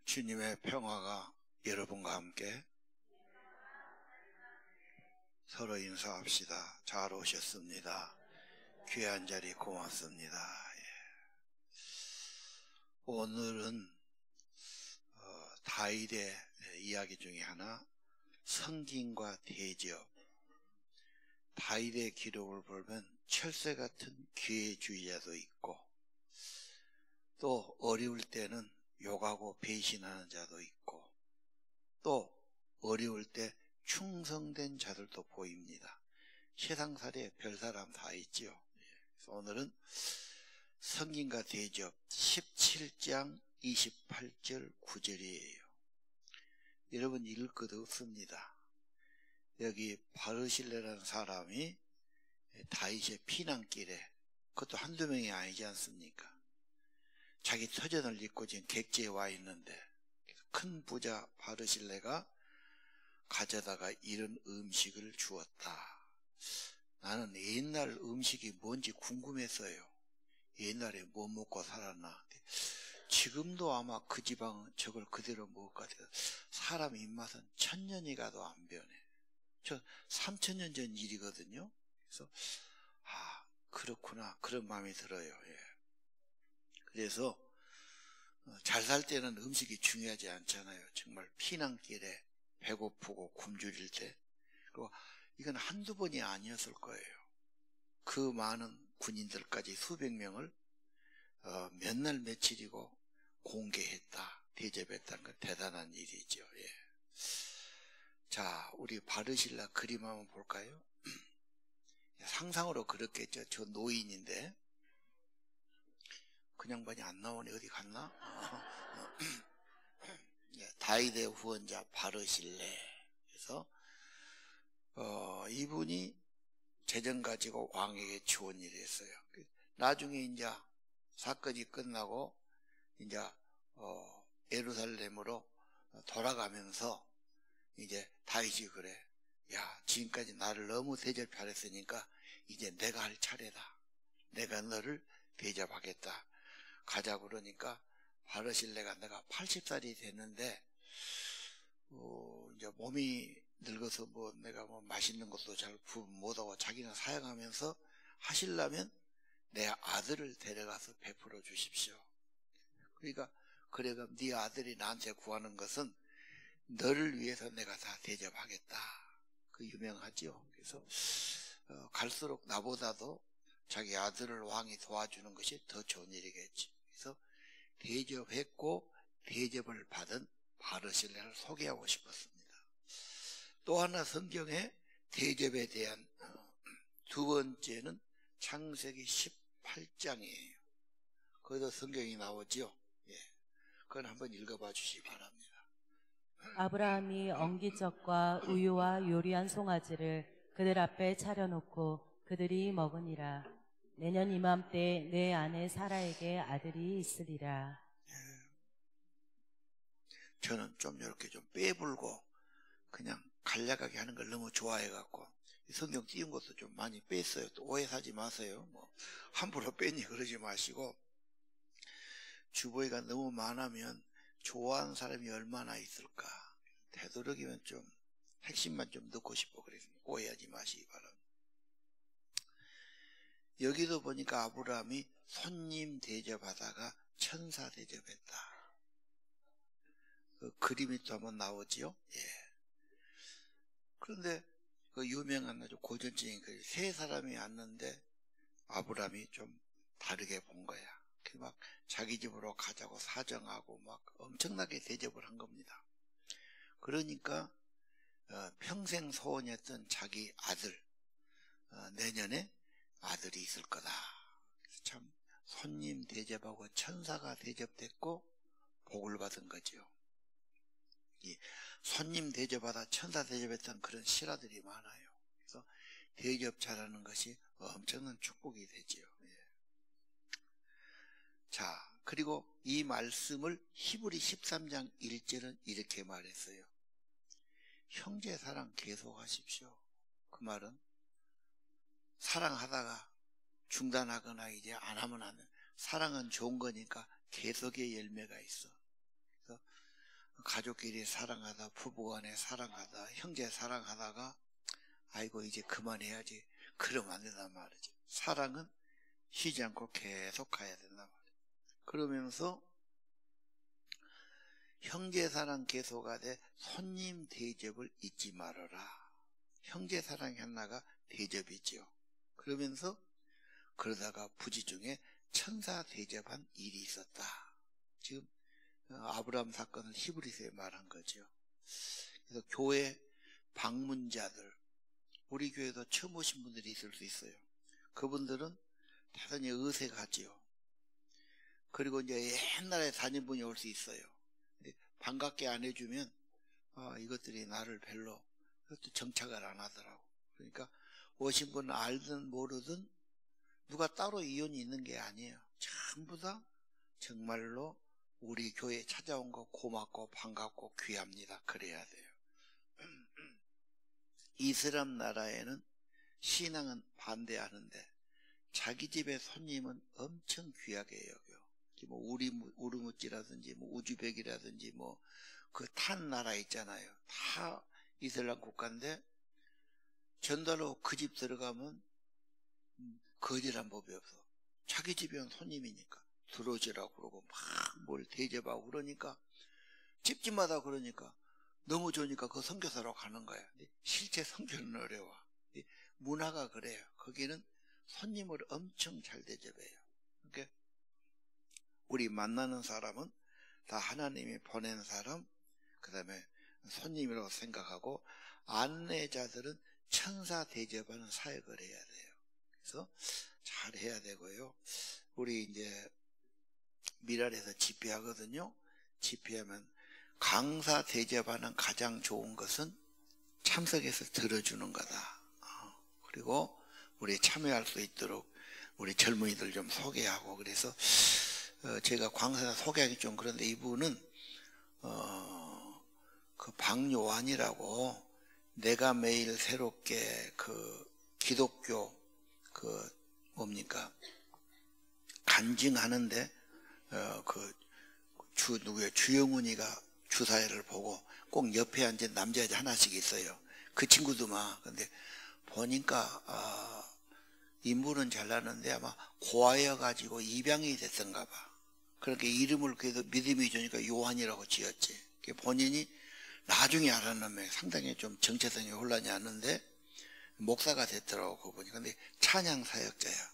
주님의 평화가 여러분과 함께. 서로 인사합시다. 잘 오셨습니다. 귀한 자리 고맙습니다. 오늘은 다윗의 이야기 중에 하나, 성김과 대접. 다윗의 기록을 보면 철새 같은 기회주의자도 있고, 또 어려울 때는 욕하고 배신하는 자도 있고, 또 어려울 때 충성된 자들도 보입니다. 세상살이에 별사람 다 있죠. 그래서 오늘은 성김과 대접 17장 28절 9절이에요. 여러분 읽을 것 없습니다. 여기 바르실레라는 사람이 다윗의 피난길에, 그것도 한두 명이 아니지 않습니까? 자기 터전을 입고 지금 객지에 와 있는데, 큰 부자 바르실레가 가져다가 이런 음식을 주었다. 나는 옛날 음식이 뭔지 궁금했어요. 옛날에 뭐 먹고 살았나. 지금도 아마 그 지방은 저걸 그대로 먹을 것 같아요. 사람 입맛은 1000년이 가도 안 변해. 저 3000년 전 일이거든요. 그래서 그렇구나, 그런 마음이 들어요. 그래서 잘 살 때는 음식이 중요하지 않잖아요. 정말 피난길에 배고프고 굶주릴 때. 그리고 이건 한두 번이 아니었을 거예요. 그 많은 군인들까지 수백 명을 몇 날 며칠이고 공개했다, 대접했다는 건 대단한 일이죠. 자, 우리 바르실라 그림 한번 볼까요? 상상으로 그렇겠죠. 저 노인인데, 그냥 많이 안 나오네. 어디 갔나? 다윗의 후원자 바르실레. 그래서 이분이 재정 가지고 왕에게 좋은 일을 했어요. 나중에 이제 사건이 끝나고 이제 예루살렘으로 돌아가면서 이제 다윗이 그래. 야, 지금까지 나를 너무 대접 잘했으니까 이제 내가 할 차례다. 내가 너를 대접하겠다. 가자 그러니까 바르실레가 내가 80살이 됐는데 이제 몸이 늙어서 내가 맛있는 것도 잘 못하고 자기는 사양하면서 하시려면 내 아들을 데려가서 베풀어 주십시오. 그러니까 그래, 그럼 네 아들이 나한테 구하는 것은 너를 위해서 내가 다 대접하겠다. 그 유명하죠. 그래서 갈수록 나보다도 자기 아들을 왕이 도와주는 것이 더 좋은 일이겠지. 그래서 대접했고 대접을 받은 바르실레를 소개하고 싶었습니다. 또 하나 성경에 대접에 대한 두 번째는 창세기 18장이에요. 거기도 성경이 나오죠. 그건 한번 읽어봐 주시기 바랍니다. 아브라함이 엉기적과 우유와 요리한 송아지를 그들 앞에 차려놓고 그들이 먹으니라. 내년 이맘때 내 아내 사라에게 아들이 있으리라. 저는 좀 이렇게 좀 빼불고 그냥 간략하게 하는 걸 너무 좋아해갖고 성경 띄운 것도 좀 많이 뺐어요. 또 오해 사지 마세요. 함부로 뺐니 그러지 마시고, 주보기가 너무 많으면 좋아하는 사람이 얼마나 있을까. 되도록이면 좀 핵심만 좀 넣고 싶어. 그래서 오해하지 마시기 바랍니다. 여기도 보니까 아브라함이 손님 대접하다가 천사 대접했다. 그 그림이 또 한번 나오지요. 그런데 그 유명한 아주 고전적인 그 세 사람이 왔는데 아브라함이 좀 다르게 본 거야. 막 자기 집으로 가자고 사정하고 막 엄청나게 대접을 한 겁니다. 그러니까 평생 소원이었던 자기 아들, 내년에 아들이 있을 거다. 참 손님 대접하고 천사가 대접됐고 복을 받은 거죠. 이 손님 대접하다 천사 대접했던 그런 실화들이 많아요. 그래서 대접 잘하는 것이 엄청난 축복이 되죠. 자, 그리고 이 말씀을 히브리 13장 1절은 이렇게 말했어요. 형제 사랑 계속하십시오. 그 말은 사랑하다가 중단하거나 이제 안 하면 안 돼. 사랑은 좋은 거니까 계속의 열매가 있어. 그래서 가족끼리 사랑하다, 부부간에 사랑하다, 형제 사랑하다가 아이고 이제 그만해야지, 그러면 안 된단 말이죠. 사랑은 쉬지 않고 계속 가야 된단 말이에요. 그러면서 형제 사랑 계속하되 손님 대접을 잊지 말아라. 형제 사랑이 하나가 대접이죠. 그러면서 그러다가 부지 중에 천사 대접한 일이 있었다. 지금 아브라함 사건을 히브리서에 말한 거죠. 그래서 교회 방문자들, 우리 교회도 처음 오신 분들이 있을 수 있어요. 그분들은 대단히 어색하지요. 그리고 이제 옛날에 다닌 분이 올 수 있어요. 근데 반갑게 안 해주면 이것들이 나를 별로 그것도 정착을 안 하더라고. 그러니까 오신 분은 알든 모르든 누가 따로 이혼이 있는 게 아니에요. 전부 다 정말로 우리 교회에 찾아온 거 고맙고 반갑고 귀합니다. 그래야 돼요. 이슬람 나라에는 신앙은 반대하는데 자기 집의 손님은 엄청 귀하게 여겨. 뭐 우르무찌라든지 뭐 우즈벡이라든지 뭐 그 탄 나라 있잖아요. 다 이슬람 국가인데 전달로 그 집 들어가면 거절한 법이 없어. 자기 집에 온 손님이니까 들어오시라고 그러고 막 뭘 대접하고 그러니까 집집마다 그러니까 너무 좋으니까 그 선교사로 가는 거야. 근데 실제 선교는 어려워. 문화가 그래요. 거기는 손님을 엄청 잘 대접해요. 그러니까 우리 만나는 사람은 다 하나님이 보낸 사람, 그 다음에 손님이라고 생각하고 안내자들은 천사 대접하는 사역을 해야 돼요. 그래서 잘 해야 되고요. 우리 이제 미랄에서 집회하거든요. 집회하면 강사 대접하는 가장 좋은 것은 참석해서 들어주는 거다. 그리고 우리 참여할 수 있도록 우리 젊은이들 좀 소개하고, 그래서 제가 광사사 소개하기 좀 그런데 이분은 그 박요한이라고 내가 매일 새롭게 그 기독교 그 뭡니까 간증하는데 누구예요? 주영훈이가 주사회를 보고 꼭 옆에 앉은 남자 여자 하나씩 있어요. 그 친구도 막 근데 보니까 인물은 잘나는데 아마 고아여 가지고 입양이 됐던가 봐. 그렇게 이름을 그래도 믿음이 좋으니까 요한이라고 지었지. 본인이 나중에 알았는데 상당히 좀 정체성이 혼란이 왔는데 목사가 됐더라고 그분이. 근데 찬양 사역자야.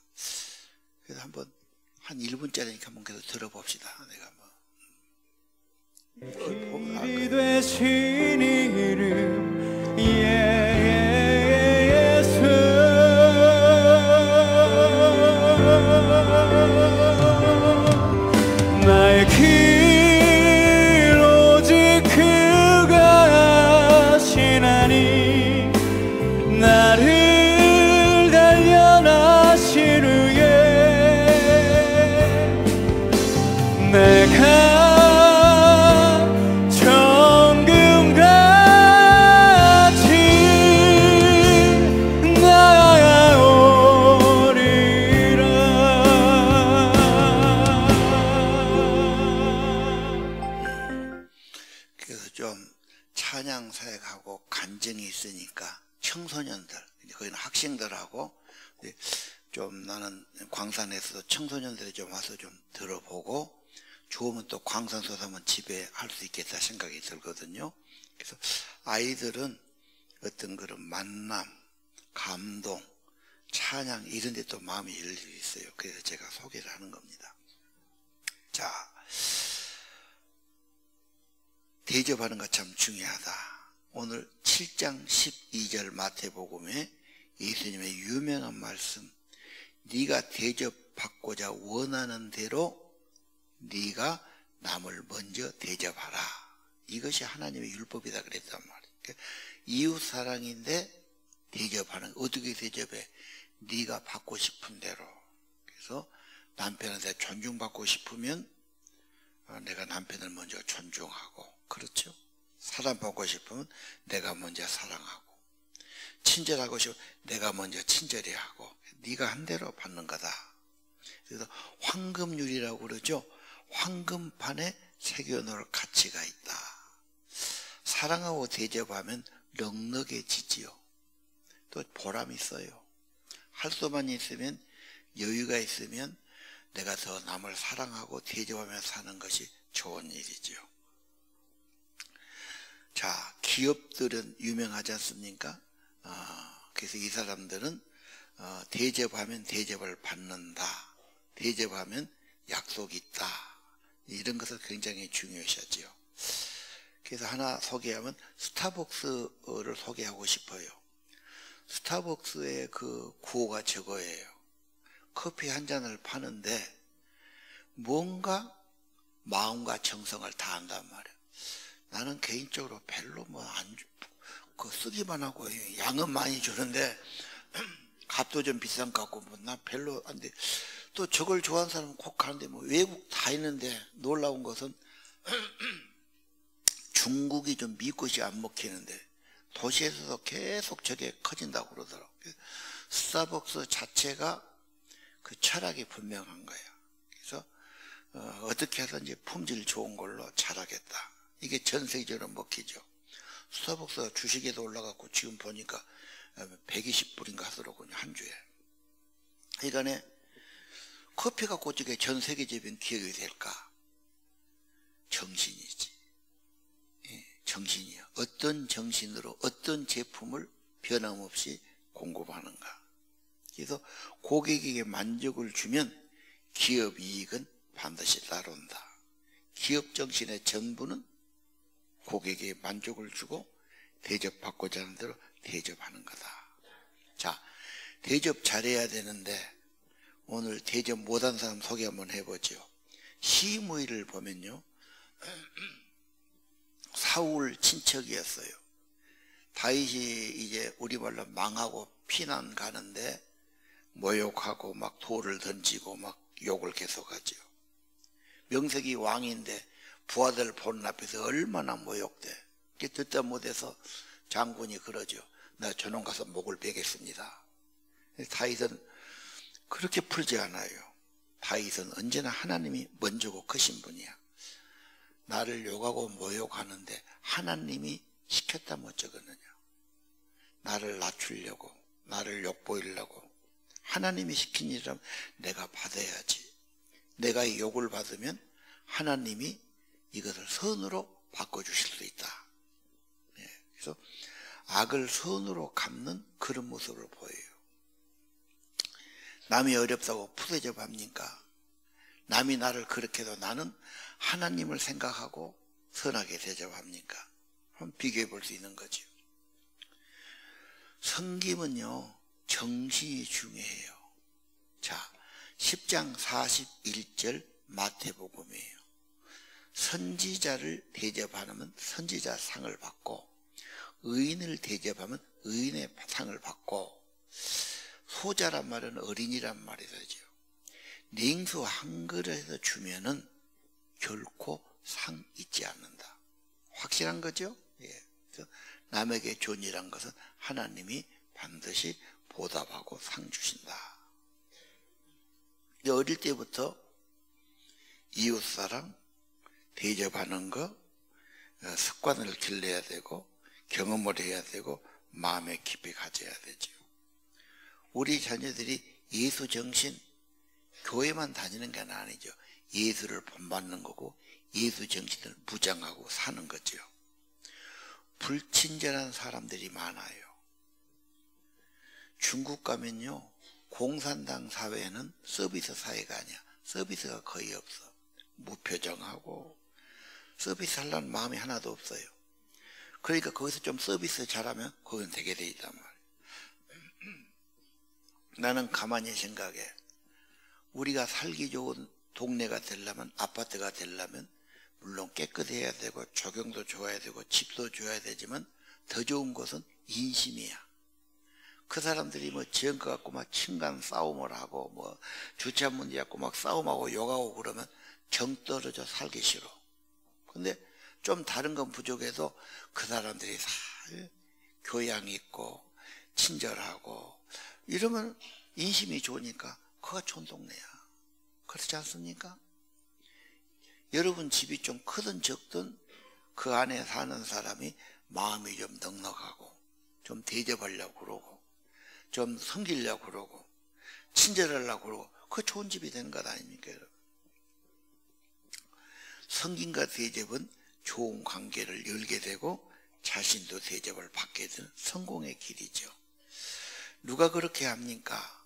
그래서 한번 한 1분짜리니까 한번 계속 들어봅시다. 내가 뭐 길이 되신 이름 예수 나의 길 오직 그가 하시나니 나를 단련하신 후에 내가 찬양 사역하고 간증이 있으니까 청소년들, 거기는 학생들하고 좀 나는 광산에서도 청소년들이 좀 와서 좀 들어보고 좋으면 또 광산소사면 집에 할 수 있겠다 생각이 들거든요. 그래서 아이들은 어떤 그런 만남, 감동, 찬양 이런 데 또 마음이 열려 있어요. 그래서 제가 소개를 하는 겁니다. 자, 대접하는 것 참 중요하다. 오늘 7장 12절 마태복음에 예수님의 유명한 말씀, 네가 대접받고자 원하는 대로 네가 남을 먼저 대접하라. 이것이 하나님의 율법이다 그랬단 말이에요. 그러니까 이웃사랑인데 대접하는, 어떻게 대접해? 네가 받고 싶은 대로. 그래서 남편한테 존중받고 싶으면 내가 남편을 먼저 존중하고, 그렇죠? 사랑받고 싶으면 내가 먼저 사랑하고, 친절하고 싶으면 내가 먼저 친절히 하고, 네가 한 대로 받는 거다. 그래서 황금률이라고 그러죠. 황금판에 새겨놓을 가치가 있다. 사랑하고 대접하면 넉넉해지지요. 또 보람이 있어요. 할 수만 있으면, 여유가 있으면 내가 더 남을 사랑하고 대접하며 사는 것이 좋은 일이죠. 자, 기업들은 유명하지 않습니까? 그래서 이 사람들은 대접하면 대접을 받는다, 대접하면 약속이 있다, 이런 것을 굉장히 중요시하지요. 그래서 하나 소개하면 스타벅스를 소개하고 싶어요. 스타벅스의 그 구호가 저거예요. 커피 한 잔을 파는데 뭔가 마음과 정성을 다한단 말이에요. 나는 개인적으로 별로 쓰기만 하고 양은 많이 주는데 값도 좀 비싼 것 같고 난 별로 안 돼. 또 저걸 좋아하는 사람은 꼭 가는데 외국 다 있는데 놀라운 것은 중국이 좀 미국이 안 먹히는데 도시에서도 계속 저게 커진다고 그러더라고요. 스타벅스 자체가 그 철학이 분명한 거예요. 그래서 어떻게 하든지 품질 좋은 걸로 잘하겠다. 이게 전 세계적으로 먹히죠. 스타벅스가 주식에도 올라갔고 지금 보니까 120불인가 하더라고요, 한 주에. 그러니까 커피가 어떻게 전 세계적인 기업이 될까? 정신이지. 정신이요. 어떤 정신으로 어떤 제품을 변함없이 공급하는가. 그래서 고객에게 만족을 주면 기업 이익은 반드시 따라온다. 기업 정신의 전부는 고객에게 만족을 주고 대접받고자 하는 대로 대접하는 거다. 자, 대접 잘해야 되는데 오늘 대접 못한 사람 소개 한번 해보죠. 시므이를 보면요, 사울 친척이었어요. 다윗이 이제 우리말로 망하고 피난 가는데 모욕하고 막 돌을 던지고 막 욕을 계속하죠. 명색이 왕인데 부하들 보는 앞에서 얼마나 모욕돼. 듣다 못해서 장군이 그러죠. 나 저놈 가서 목을 베겠습니다. 다윗은 그렇게 풀지 않아요. 다윗은 언제나 하나님이 먼저고 크신 분이야. 나를 욕하고 모욕하는데 하나님이 시켰다면 어쩌겠느냐. 나를 낮추려고, 나를 욕보이려고 하나님이 시킨 일이라면 내가 받아야지. 내가 이 욕을 받으면 하나님이 이것을 선으로 바꿔주실 수 있다. 그래서 악을 선으로 갚는 그런 모습을 보여요. 남이 어렵다고 푸대접합니까? 남이 나를 그렇게 해도 나는 하나님을 생각하고 선하게 대접합니까? 한번 비교해 볼 수 있는 거죠. 섬김은요, 정신이 중요해요. 자, 10장 41절 마태복음이에요. 선지자를 대접하면 선지자 상을 받고 의인을 대접하면 의인의 상을 받고, 소자란 말은 어린이란 말이 되죠. 냉수 한 그릇에서 주면은 결코 상 잊지 않는다. 확실한 거죠? 예. 그래서 남에게 좋은 일한 것은 하나님이 반드시 보답하고 상 주신다. 어릴 때부터 이웃사랑, 대접하는 거 습관을 길러야 되고 경험을 해야 되고 마음에 깊이 가져야 되죠. 우리 자녀들이 예수 정신, 교회만 다니는 건 아니죠. 예수를 본받는 거고 예수 정신을 무장하고 사는 거죠. 불친절한 사람들이 많아요. 중국 가면요, 공산당 사회는 서비스 사회가 아니야. 서비스가 거의 없어. 무표정하고 서비스 하려는 마음이 하나도 없어요. 그러니까 거기서 좀 서비스 잘하면 거기는 되게 돼 있단 말이에요. 나는 가만히 생각해. 우리가 살기 좋은 동네가 되려면, 아파트가 되려면 물론 깨끗해야 되고 조경도 좋아야 되고 집도 좋아야 되지만 더 좋은 것은 인심이야. 그 사람들이 뭐 지은 것 같고 막 층간 싸움을 하고 뭐 주차 문제 갖고 막 싸움하고 욕하고 그러면 정 떨어져 살기 싫어. 근데 좀 다른 건 부족해도 그 사람들이 잘 교양 있고 친절하고 이러면 인심이 좋으니까 그가 좋은 동네야. 그렇지 않습니까? 여러분 집이 좀 크든 적든 그 안에 사는 사람이 마음이 좀 넉넉하고 좀 대접하려고 그러고 좀 섬기려고 그러고 친절하려고 그러고 그 좋은 집이 되는 것 아닙니까 여러분? 섬김과 대접은 좋은 관계를 열게 되고 자신도 대접을 받게 되는 성공의 길이죠. 누가 그렇게 합니까?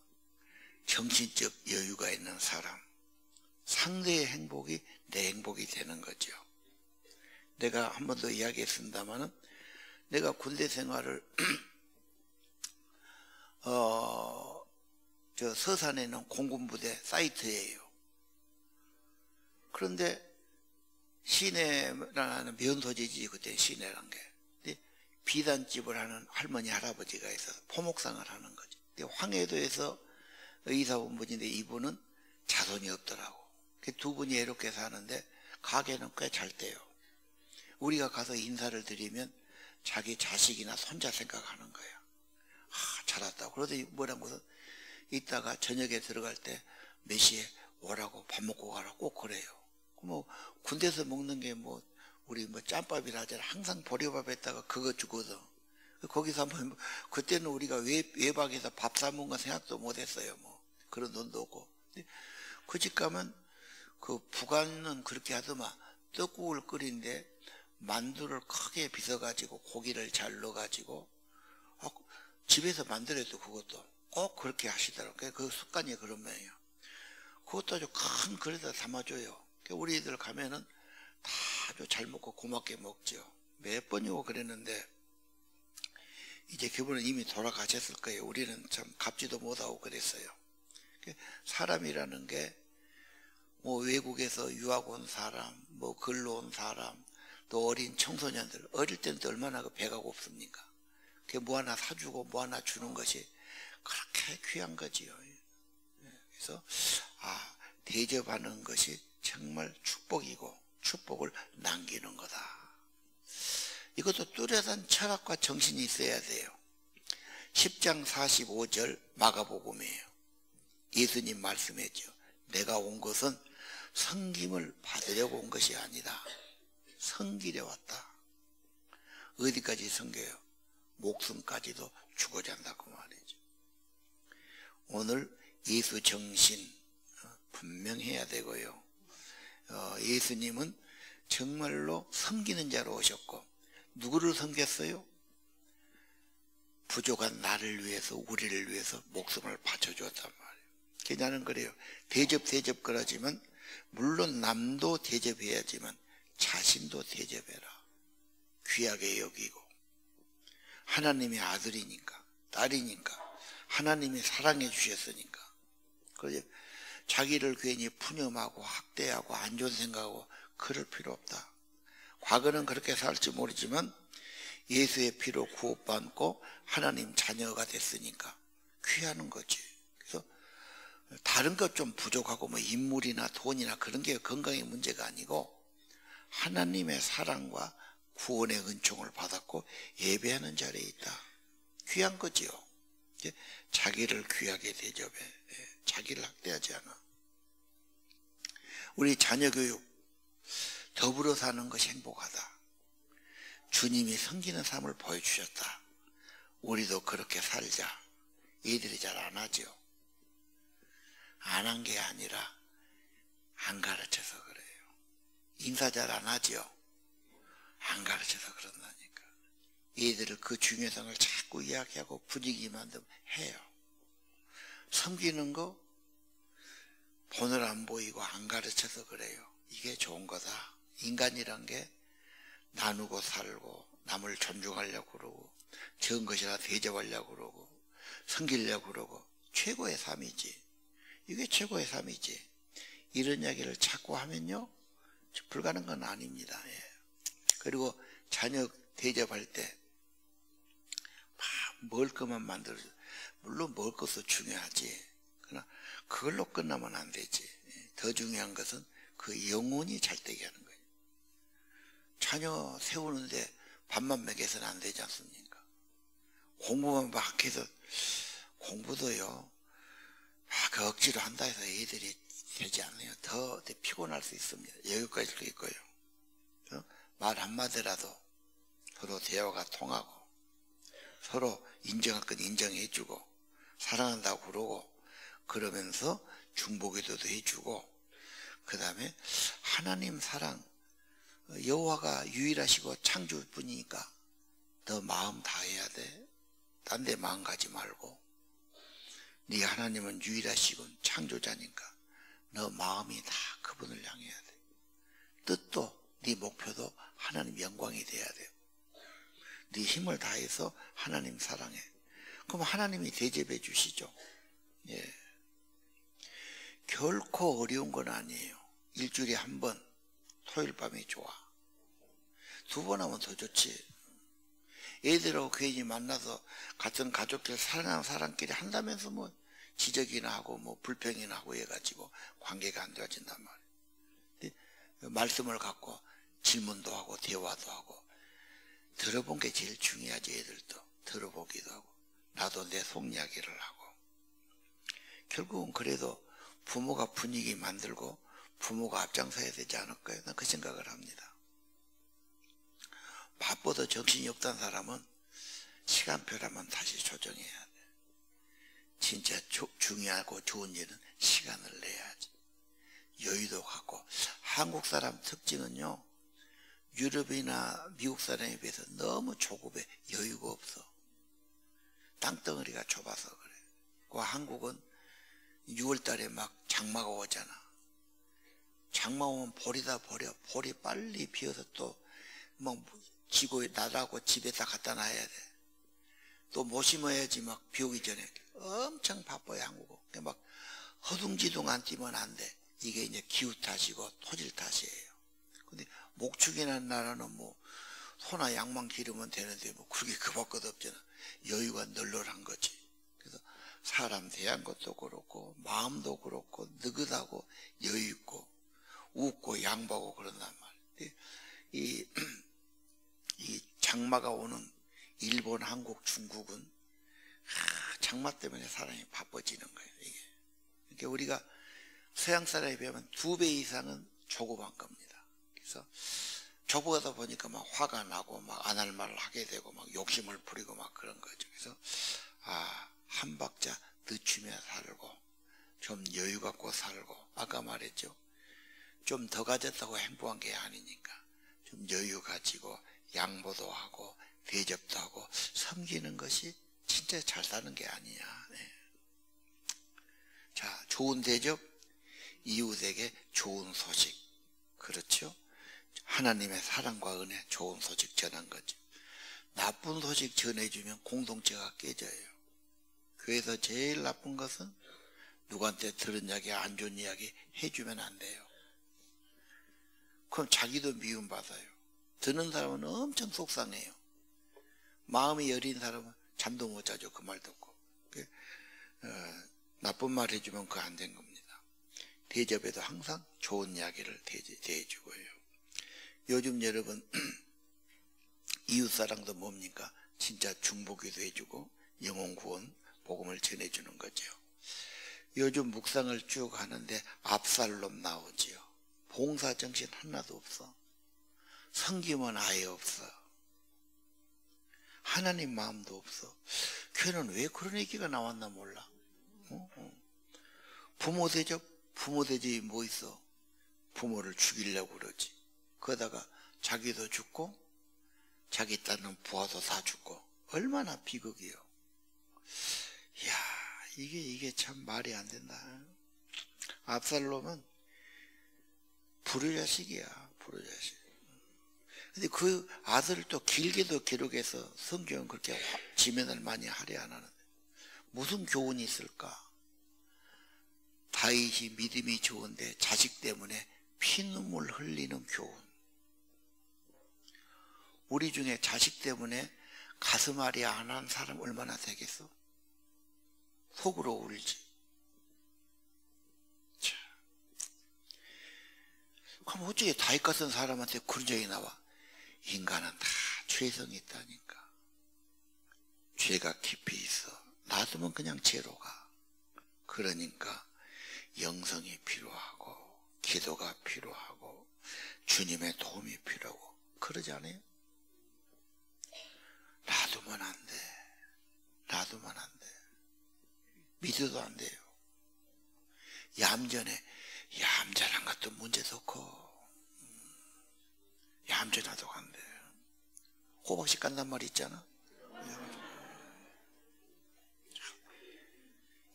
정신적 여유가 있는 사람. 상대의 행복이 내 행복이 되는 거죠. 내가 한 번 더 이야기했습니다마는 내가 군대 생활을 저 서산에 있는 공군부대 사이트예요. 그런데 시내라는 면소지지 그때 시내란 게 비단집을 하는 할머니 할아버지가 있어서 포목상을 하는 거죠. 황해도에서 의사본부인데 이분은 자손이 없더라고. 두 분이 이렇게 사는데 가게는 꽤 잘 돼요. 우리가 가서 인사를 드리면 자기 자식이나 손자 생각하는 거야. 잘 왔다고. 그러더니 뭐라는 것은 이따가 저녁에 들어갈 때 몇 시에 오라고 밥 먹고 가라고 꼭 그래요. 뭐 군대에서 먹는 게 뭐 우리 뭐 짬밥이라 하잖아. 항상 보리밥에다가 그거 주거든. 거기서 한번 그때는 우리가 외박에서 밥 사 먹은 거 생각도 못했어요. 뭐 그런 돈도 없고. 그 집 가면 그 부관은 그렇게 하더만 떡국을 끓이는데 만두를 크게 빚어가지고 고기를 잘 넣어가지고 집에서 만들어도 그것도 꼭 그렇게 하시더라고요. 그 습관이 그런 모양이에요. 그것도 아주 큰 그릇에 담아줘요. 우리들 가면은 다 아주 잘 먹고 고맙게 먹죠. 몇 번이고 그랬는데 이제 그분은 이미 돌아가셨을 거예요. 우리는 참 갚지도 못하고 그랬어요. 사람이라는 게 뭐 외국에서 유학 온 사람, 뭐 글로 온 사람, 또 어린 청소년들 어릴 때는 또 얼마나 그 배가 고프습니까? 그게 뭐 하나 사주고 뭐 하나 주는 것이 그렇게 귀한 거지요. 그래서 대접하는 것이 정말 축복이고 축복을 남기는 거다. 이것도 뚜렷한 철학과 정신이 있어야 돼요. 10장 45절 마가복음이에요. 예수님 말씀했죠. 내가 온 것은 섬김을 받으려고 온 것이 아니다. 섬기려 왔다. 어디까지 섬겨요? 목숨까지도 주고자 한다고 말이죠. 오늘 예수 정신 분명해야 되고요. 예수님은 정말로 섬기는 자로 오셨고 누구를 섬겼어요? 부족한 나를 위해서 우리를 위해서 목숨을 바쳐주었단 말이에요. 나는 그래요. 대접 그러지만 물론 남도 대접해야지만 자신도 대접해라. 귀하게 여기고 하나님의 아들이니까 딸이니까 하나님이 사랑해 주셨으니까 그래서 자기를 괜히 푸념하고 학대하고 안 좋은 생각하고 그럴 필요 없다. 과거는 그렇게 살지 모르지만 예수의 피로 구원받고 하나님 자녀가 됐으니까 귀하는 거지. 그래서 다른 것 좀 부족하고 뭐 인물이나 돈이나 그런 게 건강의 문제가 아니고 하나님의 사랑과 구원의 은총을 받았고 예배하는 자리에 있다. 귀한 거지요. 자기를 귀하게 대접해. 자기를 학대하지 않아. 우리 자녀 교육 더불어 사는 것이 행복하다. 주님이 섬기는 삶을 보여주셨다. 우리도 그렇게 살자. 얘들이 잘 안 하죠. 안 한 게 아니라 안 가르쳐서 그래요. 인사 잘 안 하죠. 안 가르쳐서 그런다니까. 얘들을 그 중요성을 자꾸 이야기하고 분위기 만들면 해요. 섬기는 거 본을 안 보이고 안 가르쳐서 그래요. 이게 좋은 거다. 인간이란 게 나누고 살고 남을 존중하려고 그러고 적은 것이라 대접하려고 그러고 섬기려고 그러고 최고의 삶이지. 이게 최고의 삶이지. 이런 이야기를 자꾸 하면요 불가능한 건 아닙니다. 예. 그리고 자녀 대접할 때 먹을 것만 만들어줘. 물론 먹을 것도 중요하지. 그러나 그걸로 끝나면 안 되지. 더 중요한 것은 그 영혼이 잘 되게 하는 거예요. 자녀 세우는데 밥만 먹여서는 안 되지 않습니까? 공부만 막 해서 공부도요 그 억지로 한다 해서 애들이 되지 않아요. 더 피곤할 수 있습니다. 여기까지 수도 있고요. 말 한마디라도 서로 대화가 통하고 서로 인정할 건 인정해주고 사랑한다고 그러고 그러면서 중보기도도 해주고 그 다음에 하나님 사랑 여호와가 유일하시고 창조뿐이니까 너 마음 다해야 돼. 딴 데 마음 가지 말고 네 하나님은 유일하시고 창조자니까 너 마음이 다 그분을 향해야 돼. 뜻도 네 목표도 하나님 영광이 돼야 돼. 네 힘을 다해서 하나님 사랑해. 그럼 하나님이 대접해 주시죠. 예. 결코 어려운 건 아니에요. 일주일에 한 번 토요일 밤이 좋아. 2번 하면 더 좋지. 애들하고 괜히 만나서 같은 가족끼리 사랑하는 사람끼리 한다면서 뭐 지적이나 하고 뭐 불평이나 하고 해가지고 관계가 안 좋아진단 말이에요. 말씀을 갖고 질문도 하고 대화도 하고 들어본 게 제일 중요하지. 애들도 들어보기도 하고 나도 내 속 이야기를 하고 결국은 그래도 부모가 분위기 만들고 부모가 앞장서야 되지 않을까요? 난 그 생각을 합니다. 바빠도 정신이 없던 사람은 시간표라면 다시 조정해야 돼. 진짜 중요하고 좋은 일은 시간을 내야지. 여유도 갖고. 한국 사람 특징은요, 유럽이나 미국 사람에 비해서 너무 조급해. 여유가 없어. 땅덩어리가 좁아서 그래. 그 한국은 6월달에 막 장마가 오잖아. 장마 오면 볼이다 버려. 볼이 빨리 피어서 또 막 지고 나라고 집에다 갖다 놔야 돼. 또 못 심어야지 막 비 오기 전에. 엄청 바빠요, 한국은. 막 허둥지둥 안 뛰면 안 돼. 이게 이제 기후 탓이고 토질 탓이에요. 근데 목축이라는 나라는 뭐 소나 양만 기르면 되는데 뭐 그렇게 급할 것도 없잖아. 여유가 널널한 거지. 그래서 사람 대한 것도 그렇고 마음도 그렇고 느긋하고 여유 있고 웃고 양보하고 그런단 말이에요. 이 장마가 오는 일본, 한국, 중국은 장마 때문에 사람이 바빠지는 거예요. 이게. 그러니까 우리가 서양 사람에 비하면 2배 이상은 조급한 겁니다. 그래서 조급하다 보니까 막 화가 나고 막 안 할 말을 하게 되고 막 욕심을 부리고 막 그런 거죠. 그래서 한 박자 늦추며 살고 좀 여유 갖고 살고 아까 말했죠. 좀 더 가졌다고 행복한 게 아니니까 좀 여유 가지고 양보도 하고 대접도 하고 섬기는 것이 진짜 잘 사는 게 아니냐. 네. 자, 좋은 대접, 이웃에게 좋은 소식. 그렇죠? 하나님의 사랑과 은혜, 좋은 소식 전한 거죠. 나쁜 소식 전해주면 공동체가 깨져요. 교회에서 제일 나쁜 것은 누구한테 들은 이야기, 안 좋은 이야기 해주면 안 돼요. 그럼 자기도 미움받아요. 듣는 사람은 엄청 속상해요. 마음이 여린 사람은 잠도 못 자죠. 그 말 듣고. 나쁜 말 해주면 그거 안 된 겁니다. 대접에도 항상 좋은 이야기를 대해주고요. 요즘 여러분 이웃사랑도 뭡니까? 진짜 중보기도 해주고 영혼구원 복음을 전해주는 거죠. 요즘 묵상을 쭉 하는데 압살롬 나오지요. 봉사정신 하나도 없어. 섬김은 아예 없어. 하나님 마음도 없어. 걔는 왜 그런 얘기가 나왔나 몰라. 부모 대접이 뭐 있어. 부모를 죽이려고 그러지. 그러다가 자기도 죽고 자기 딸은 부하도 다 죽고 얼마나 비극이요. 이야, 이게 참 말이 안 된다. 압살롬은 불효자식이야. 불효자식. 근데 그 아들을 또 길게도 기록해서 성경은 그렇게 지면을 많이 하려 안 하는데 무슨 교훈이 있을까? 다윗이 믿음이 좋은데 자식 때문에 피눈물 흘리는 교훈. 우리 중에 자식 때문에 가슴앓이 안 한 사람 얼마나 되겠어? 속으로 울지. 자, 그럼 어떻게 다윗 같은 사람한테 그런 적이 나와? 인간은 다 죄성이 있다니까. 죄가 깊이 있어. 놔두면 그냥 죄로 가. 그러니까 영성이 필요하고 기도가 필요하고 주님의 도움이 필요하고 그러지 않아요? 놔두면 안 돼. 놔두면 안 돼. 믿어도 안 돼요. 얌전한 것도 문제도 없고, 얌전하도 안 돼. 호박씨 간단 말이 있잖아.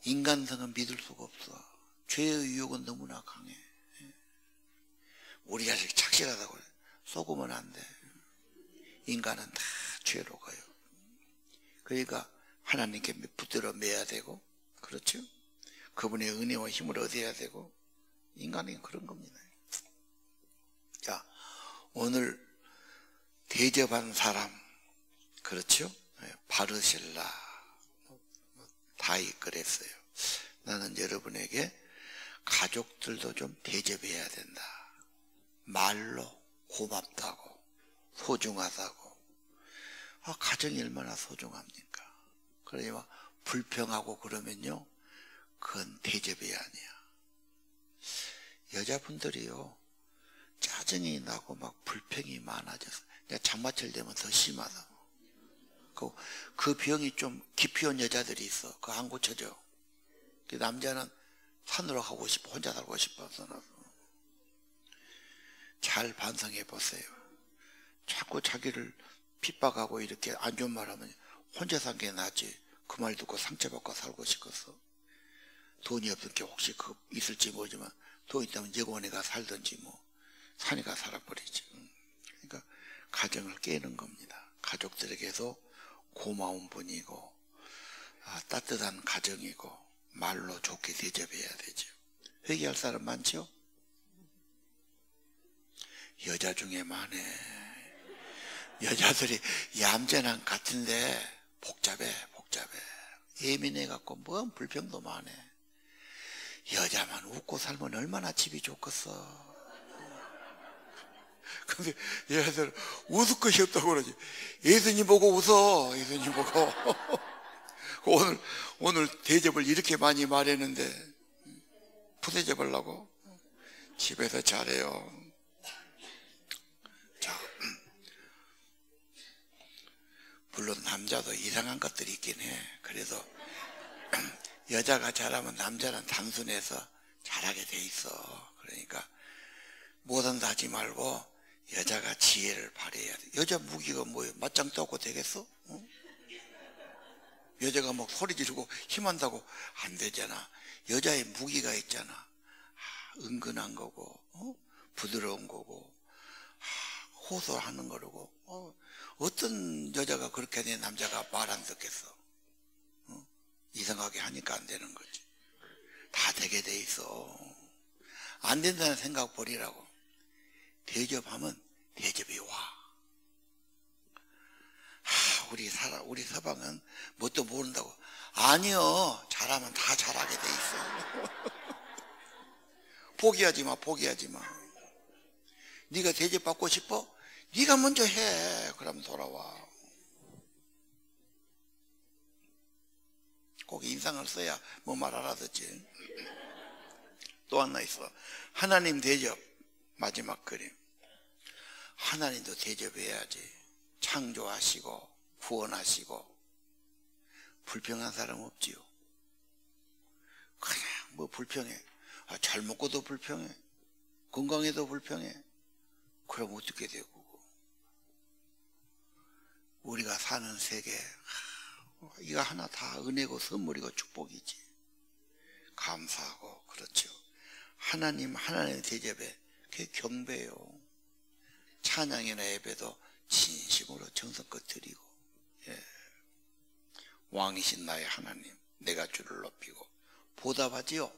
인간성은 믿을 수가 없어. 죄의 유혹은 너무나 강해. 우리 자식 착실하다고 그래. 속으면 안 돼. 인간은 다 죄로 가요. 그러니까 하나님께 붙들어 매야 되고, 그렇죠? 그분의 은혜와 힘을 얻어야 되고, 인간이 그런 겁니다. 자, 오늘 대접한 사람, 그렇죠? 바르실라 다이 그랬어요. 나는 여러분에게 가족들도 좀 대접해야 된다. 말로 고맙다고, 소중하다고. 가정이 얼마나 소중합니까? 그러니까 불평하고 그러면요, 그건 대접이 아니야. 여자분들이요, 짜증이 나고 막 불평이 많아져서, 내가 장마철 되면 더 심하다. 그 병이 좀 깊이 온 여자들이 있어. 그거 안 고쳐져. 남자는 산으로 가고 싶어. 혼자 살고 싶어서. 잘 반성해 보세요. 자꾸 자기를 핍박하고 이렇게 안 좋은 말 하면 혼자 산 게 낫지. 그 말 듣고 상처받고 살고 싶었어. 돈이 없을 게 혹시 있을지 모르지만 돈 있다면 여관에 가 살든지 뭐 산에 가 살아버리지. 그러니까 가정을 깨는 겁니다. 가족들에게도 고마운 분이고, 따뜻한 가정이고, 말로 좋게 대접해야 되죠. 회개할 사람 많죠? 여자 중에 많네. 여자들이 얌전한 같은데 복잡해. 예민해갖고 뭔 불평도 많아. 여자만 웃고 살면 얼마나 집이 좋겠어. 근데 얘들 웃을 것이 없다고 그러지. 예수님 보고 웃어. 예수님 보고. 오늘 대접을 이렇게 많이 말했는데 부대접하려고. 집에서 잘해요. 자, 물론 남자도 이상한 것들이 있긴 해. 그래도 여자가 잘하면 남자는 단순해서 잘하게 돼 있어. 그러니까 못한다 하지 말고 여자가 지혜를 발휘해야 돼. 여자 무기가 뭐예요? 맞짱 떠고 되겠어? 여자가 막 소리 지르고 힘한다고 안 되잖아. 여자의 무기가 있잖아. 은근한 거고, 부드러운 거고, 호소하는 거고. 어떤 여자가 그렇게 내 남자가 말 안 듣겠어? 이상하게 하니까 안 되는 거지. 다 되게 돼 있어. 안 된다는 생각 버리라고. 대접하면 대접이 와. 우리 서방은 뭣도 모른다고. 아니요, 잘하면 다 잘하게 돼 있어. 포기하지 마. 네가 대접받고 싶어? 네가 먼저 해. 그럼 돌아와. 꼭 인상을 써야 뭐 말 알아듣지. 또 하나 있어. 하나님 대접. 마지막 그림. 하나님도 대접해야지. 창조하시고 구원하시고. 불평한 사람 없지요. 그냥 뭐 불평해. 잘 먹고도 불평해. 건강해도 불평해. 그럼 어떻게 되고. 우리가 사는 세계, 이거 하나 다 은혜고 선물이고 축복이지. 감사하고. 그렇죠. 하나님의 대접에 그게 경배요. 찬양이나 예배도 진심으로 정성껏 드리고. 예. 왕이신 나의 하나님, 내가 주를 높이고 보답하지요.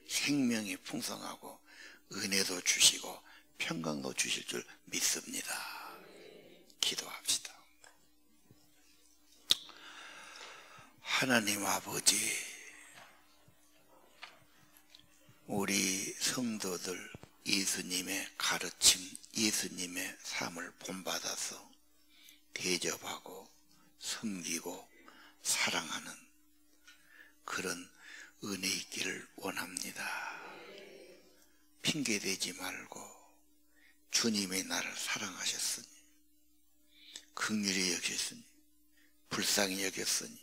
생명이 풍성하고 은혜도 주시고 평강도 주실 줄 믿습니다. 기도합시다. 하나님 아버지, 우리 성도들 예수님의 가르침, 예수님의 삶을 본받아서 대접하고 섬기고 사랑하는 그런 은혜 있기를 원합니다. 핑계대지 말고 주님의 나를 사랑하셨으니 긍휼히 여겼으니 불쌍히 여겼으니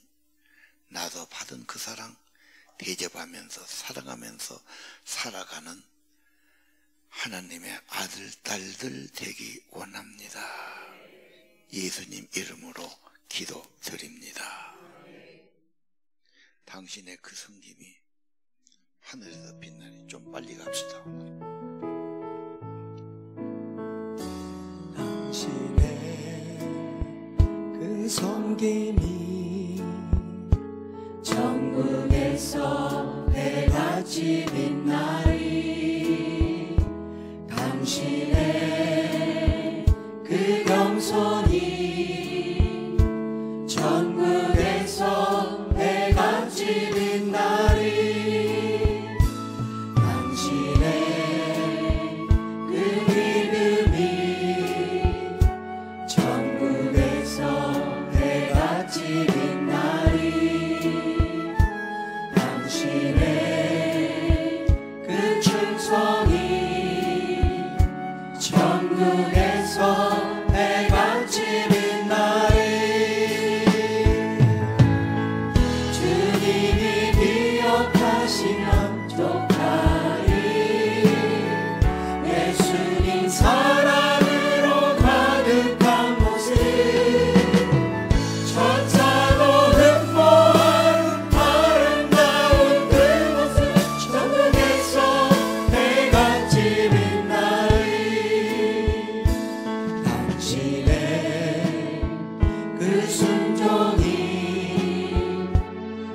나도 받은 그 사랑 대접하면서 사랑하면서 살아가는 하나님의 아들, 딸들 되기 원합니다. 예수님 이름으로 기도드립니다. 당신의 그 섬김이 하늘에서 빛나니 좀 빨리 갑시다. 당신의 그 섬김이 천국에서 배같이 빛나리. 당신의 그 겸손이 천국에서 배같이 빛나리. 당신의 그 믿음이 천국에서 배같이 빛나리. 당신의 그 충성이 천국에서 배같이 빛나리. 주님이 기억하시면 좋다리. 예수님 사랑으로 가득한 모습 천사도 흠모한 아름다운 그 모습 천국에서 배같이 빛나리. 당신의 그 순종이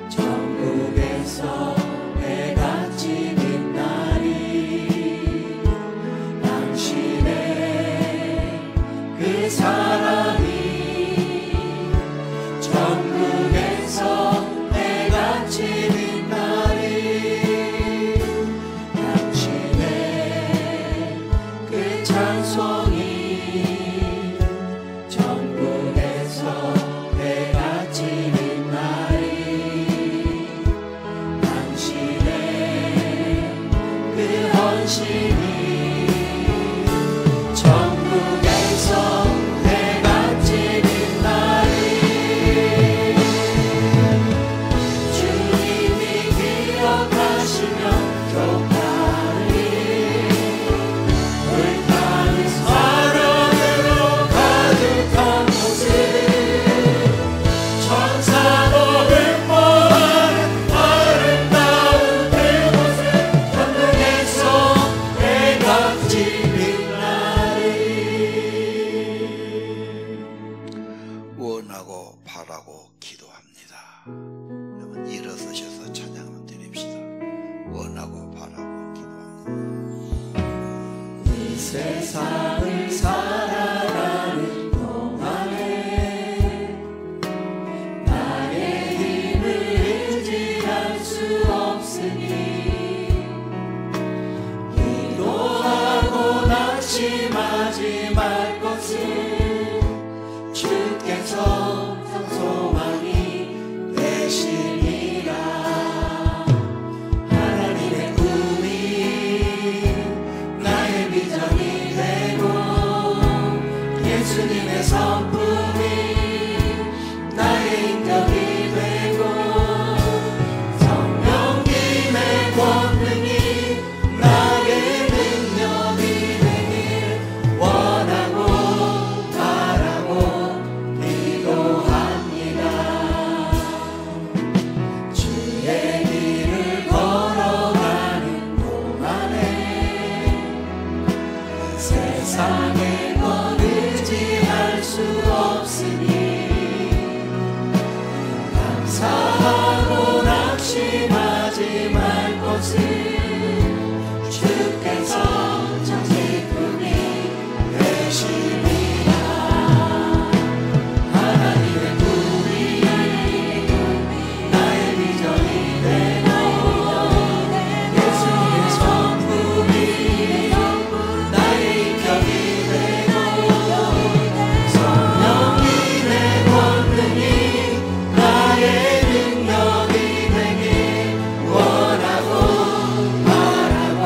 천국에서 배같이 빛나리. 당신의 그 사랑이 천국에서 배같이 빛나리. 당신의 그 찬송이 천국에서 배같이 빛나리. 당신의 그 헌신이 천국에서 배같이 빛나리. 주님이 기억하시면 좋다리. 불타는 사랑으로 가득한 모습 천사도 흠모하는 아름다운 그 모습 천국에서 배같이 빛나리. 원하고 바라고 기도합니다. 여러분 일어서셔서 찬양을 드립시다. 원하고 바라고 기도합니다. 이 세상을 살아가는 동안에 나의 힘을 의지할 수 없으니 기도하고 낙심하지 말 것을 주께서 소망이 되시니라. 하나님의 꿈이 나의 비전이 되고 예수님의 성품이 나의 인격이 되고 성령님의 권능이 나의 능력이 되길 원하고 바라고 기도합니다. 주의 길을 걸어가는 동안에 세상에 건 의지할 수 없으니 감사하고 낙심하지 말 것을 주께서 정직분이 되시니라. 하나님의 꿈이 나의 비전이 되고 예수님의 성품이 나의 인격이 되고 성령님의 권능이 나의 능력이 되길 원하고 바라고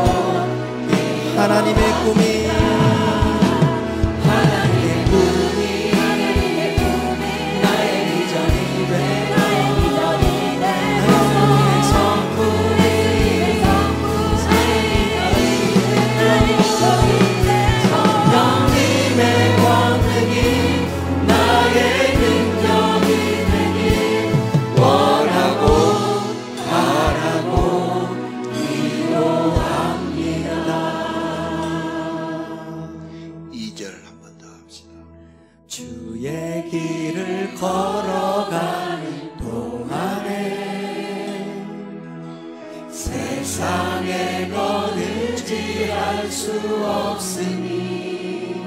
세상의 것 의지할 수 없으니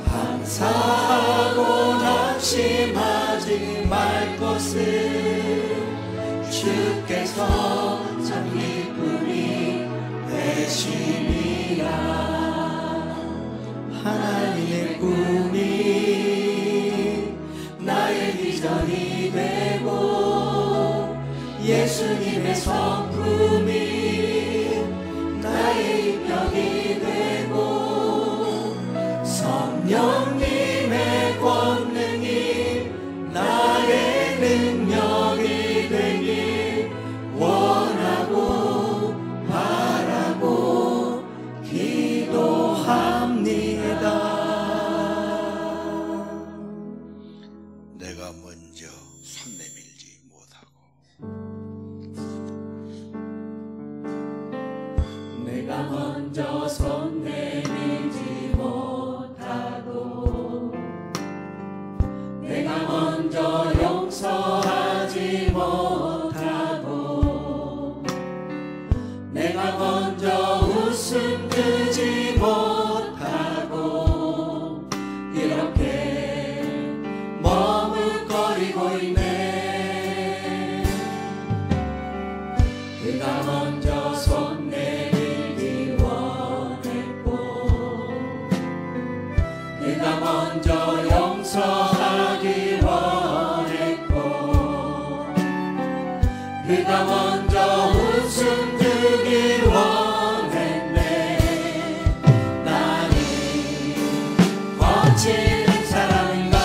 감사하고 낙심하지 말 것을 주께서 참 기쁨이 되시니라. 하나님의 꿈이 나의 비전이 되고 예수님의 성품이 나의 인격이 되고 성령님의 권능이 나의 능력이 되길 원하고 바라고 기도합니다. 내가 먼저 손 내밀지 못하고 내가 먼저 손 내밀지 못하고 내가 먼저 용서하지 못하고 내가 먼저 웃음 주지 못하고 이렇게 머뭇거리고 있네. 그가 먼저 손 내밀기 원했고 그가 먼저 용서하기 원했고 그가 먼저 웃음 주기 원했네. 나는 거치는 사람인가?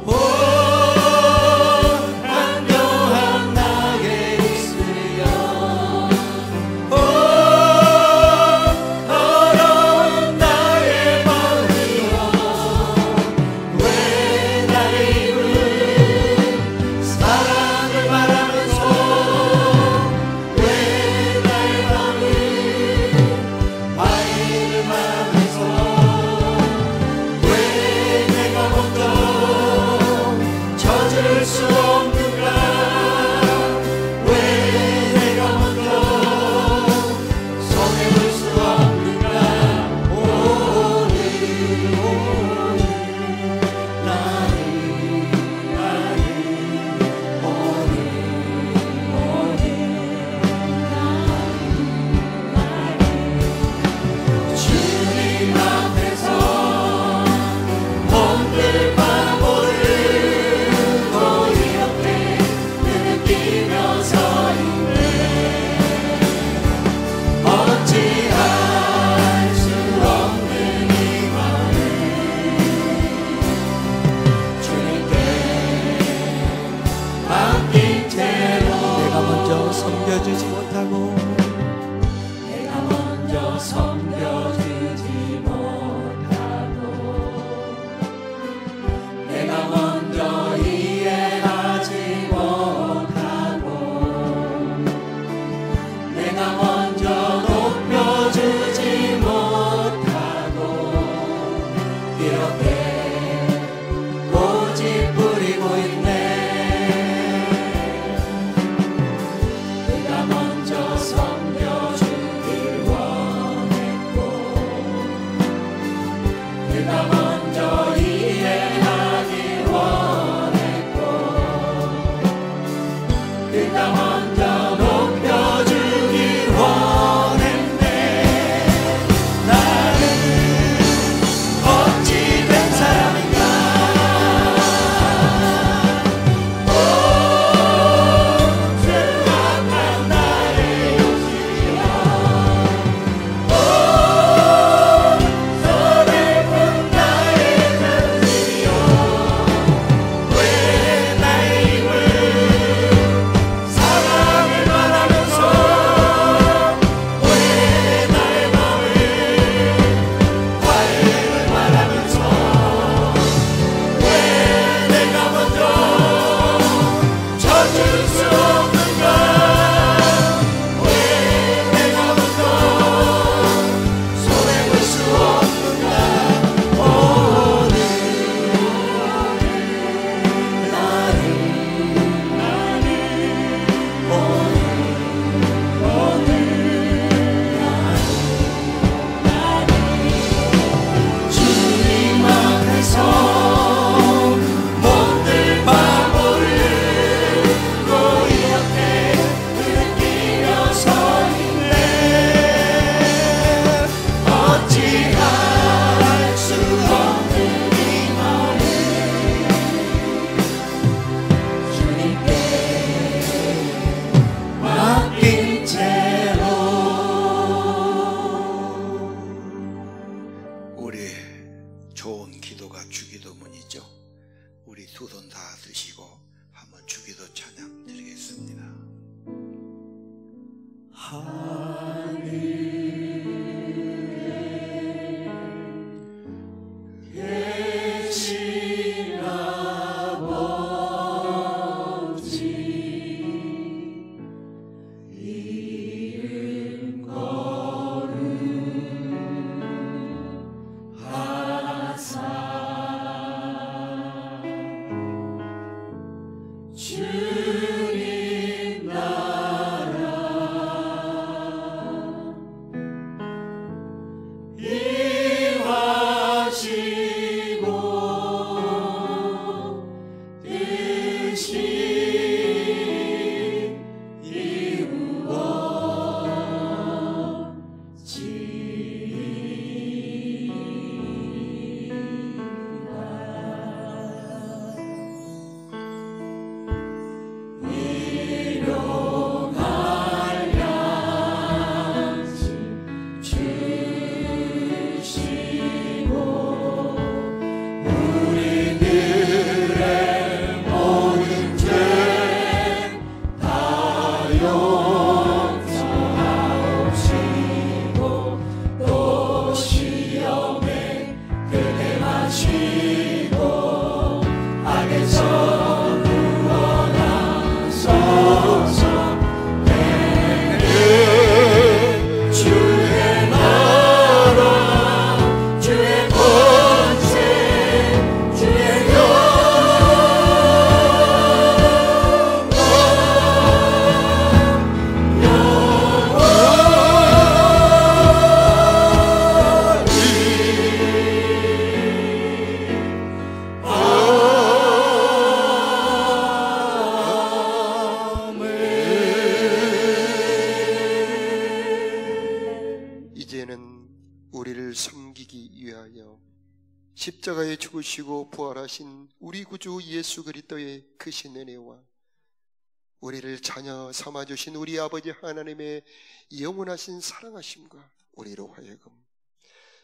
오 간교한 나의 입술이여 오 더러운 나의 마음이여 왜 나의 입을 사랑을 말하면서 왜 나의 마음을 과일을 말하면서 왜 내가 먼저 젖을 수 없는가? 왜 내가 먼저 손해볼 수 없는가? 오늘 나는 주님 앞에서 몸들 바라보고 이렇게 느끼며 서 있네. 어찌할 수 없는 이 마음을 주님께 맡긴 채로 내가 먼저 섬겨주지 못하고 내가 먼저 섬겨주지 못하고 내가 먼저 이해하지 못하고 내가 먼저 높여주지 못하고 이렇게 고집 부리고 있네. 그가 먼저 섬겨주길 원했고 그가 먼저 이해하길 원했고 그가 먼저 높여주길 원했네. 나는 어찌된 사람인가? 오 죄악한 나의 욕심이여 오 서글픈 나의 정신이여 왜 나의 입을 사랑을 십자가에 죽으시고 부활하신 우리 구주 예수 그리스도의 크신 은혜와 우리를 자녀 삼아주신 우리 아버지 하나님의 영원하신 사랑하심과 우리로 하여금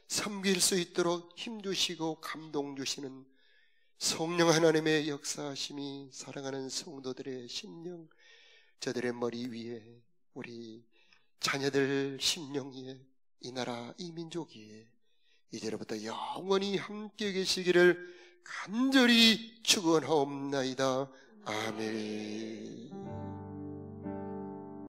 섬길 수 있도록 힘주시고 감동 주시는 성령 하나님의 역사하심이 사랑하는 성도들의 심령, 저들의 머리 위에, 우리 자녀들 심령 위에, 이 나라 이 민족 위에 이제로부터 영원히 함께 계시기를 간절히 축원하옵나이다. 아멘.